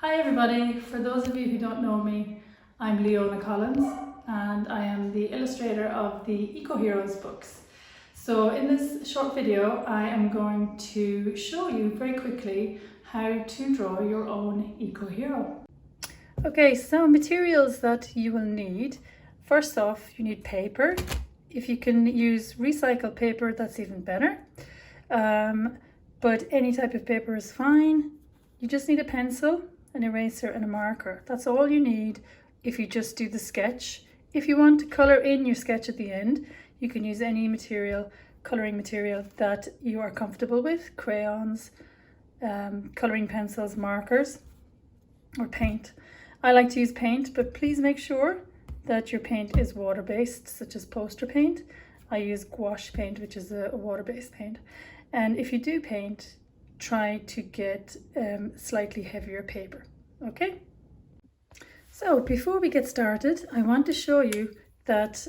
Hi everybody, for those of you who don't know me, I'm Leona Collins and I am the illustrator of the Eco Heroes books. So in this short video I am going to show you very quickly how to draw your own eco hero. Okay, so materials that you will need. First off, you need paper. If you can use recycled paper, that's even better. But any type of paper is fine. You just need a pencil, an eraser and a marker. That's all you need if you just do the sketch. If you want to colour in your sketch at the end, you can use any material, colouring material that you are comfortable with, crayons, colouring pencils, markers, or paint. I like to use paint, but please make sure that your paint is water-based, such as poster paint. I use gouache paint, which is a water-based paint. And if you do paint, try to get slightly heavier paper, okay? So before we get started, I want to show you that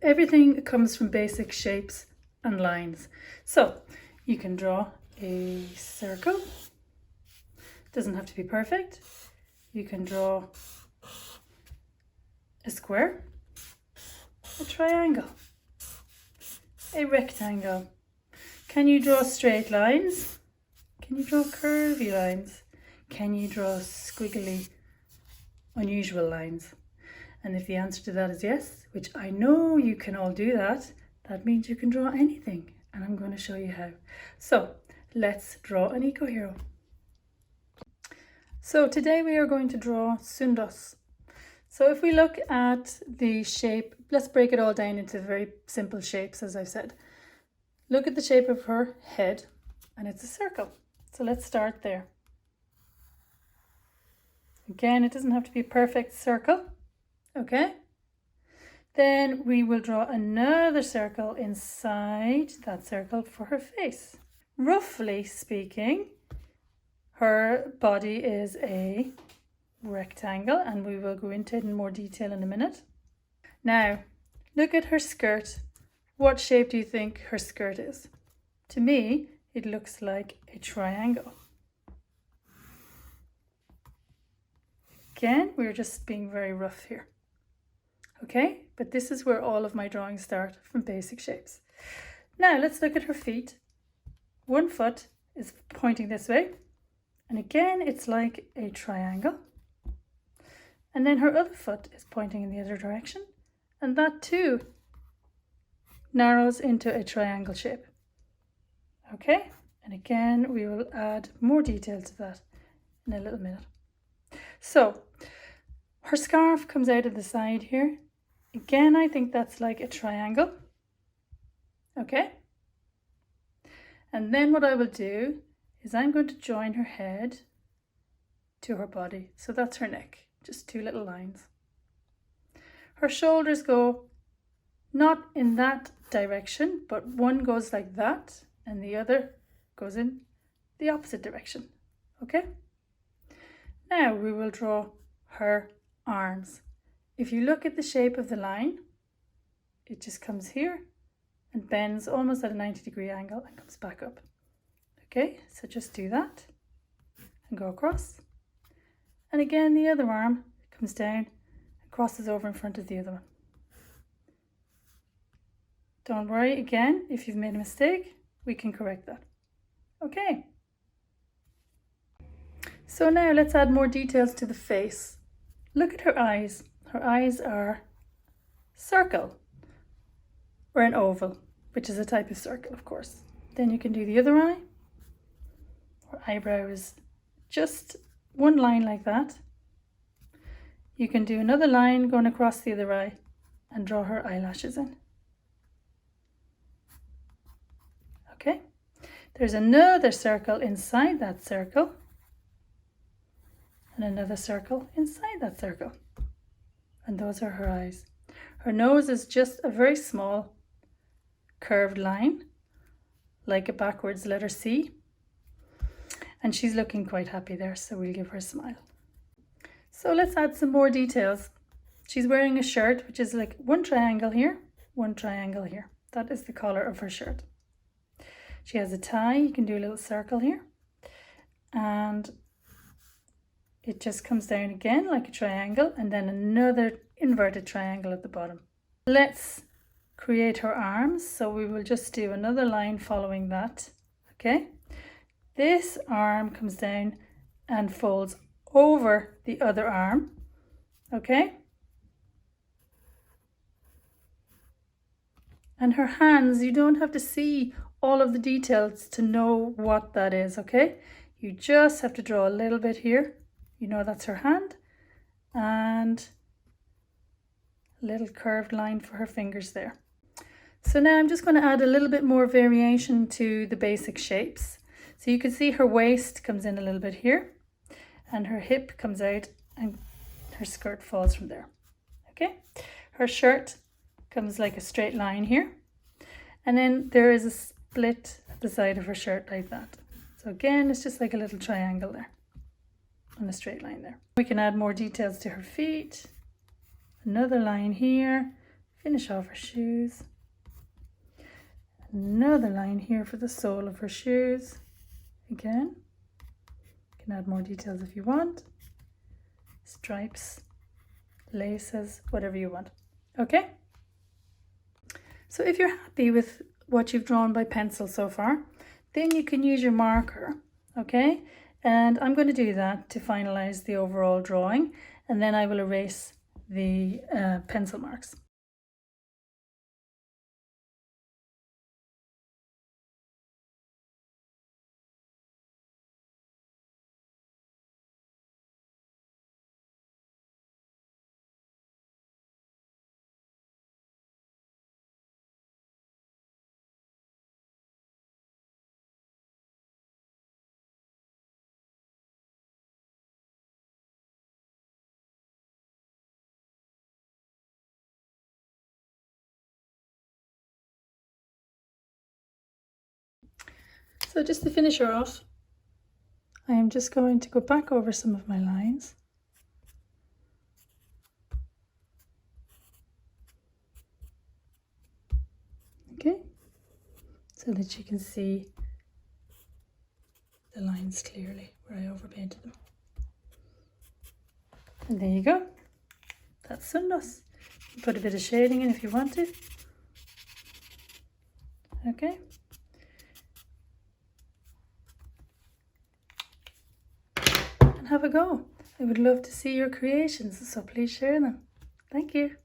everything comes from basic shapes and lines. So you can draw a circle. Doesn't have to be perfect. You can draw a square, a triangle, a rectangle. Can you draw straight lines? Can you draw curvy lines? Can you draw squiggly, unusual lines? And if the answer to that is yes, which I know you can all do that, that means you can draw anything. And I'm going to show you how. So let's draw an eco hero. So today we are going to draw Sundos. So if we look at the shape, let's break it all down into very simple shapes, as I've said. Look at the shape of her head, and it's a circle. So let's start there. Again, it doesn't have to be a perfect circle, okay? Then we will draw another circle inside that circle for her face. Roughly speaking, her body is a rectangle, and we will go into it in more detail in a minute. Now, look at her skirt. What shape do you think her skirt is? To me, it looks like a triangle. Again, we're just being very rough here. Okay, but this is where all of my drawings start, from basic shapes. Now, let's look at her feet. One foot is pointing this way, and again, it's like a triangle. And then her other foot is pointing in the other direction, and that too narrows into a triangle shape. Okay, and again, we will add more detail to that in a little minute. So, her scarf comes out of the side here. Again, I think that's like a triangle. Okay, and then what I will do is I'm going to join her head to her body. So that's her neck, just two little lines. Her shoulders go not in that direction, but one goes like that and the other goes in the opposite direction. Okay? Now we will draw her arms. If you look at the shape of the line, it just comes here and bends almost at a 90-degree angle and comes back up. Okay, so just do that and go across. And again, the other arm comes down and crosses over in front of the other one. Don't worry, again, if you've made a mistake, we can correct that. Okay. So now let's add more details to the face. Look at her eyes. Her eyes are circle or an oval, which is a type of circle, of course. Then you can do the other eye. Her eyebrow is just one line like that. You can do another line going across the other eye and draw her eyelashes in. Okay, there's another circle inside that circle and another circle inside that circle. And those are her eyes. Her nose is just a very small curved line, like a backwards letter C. And she's looking quite happy there, so we'll give her a smile. So let's add some more details. She's wearing a shirt, which is like one triangle here, one triangle here. That is the collar of her shirt. She has a tie. You can do a little circle here. And it just comes down again like a triangle, and then another inverted triangle at the bottom. Let's create her arms, so we will just do another line following that. Okay, this arm comes down and folds over the other arm. Okay, and her hands, you don't have to see all of the details to know what that is. Okay, you just have to draw a little bit here. You know that's her hand, and a little curved line for her fingers there. So now I'm just going to add a little bit more variation to the basic shapes. So you can see her waist comes in a little bit here, and her hip comes out, and her skirt falls from there. Okay, her shirt comes like a straight line here, and then there is a split at the side of her shirt like that. So again, it's just like a little triangle there and a straight line there. We can add more details to her feet. Another line here, finish off her shoes. Another line here for the sole of her shoes. Again, you can add more details if you want. Stripes, laces, whatever you want. Okay? So if you're happy with what you've drawn by pencil so far, then you can use your marker. Okay? And I'm going to do that to finalize the overall drawing, and then I will erase the pencil marks. So just to finish her off, I am just going to go back over some of my lines. Okay, so that you can see the lines clearly where I overpainted them. And there you go. That's Sundos. You put a bit of shading in if you want to. Okay. And have a go. I would love to see your creations, so please share them. Thank you.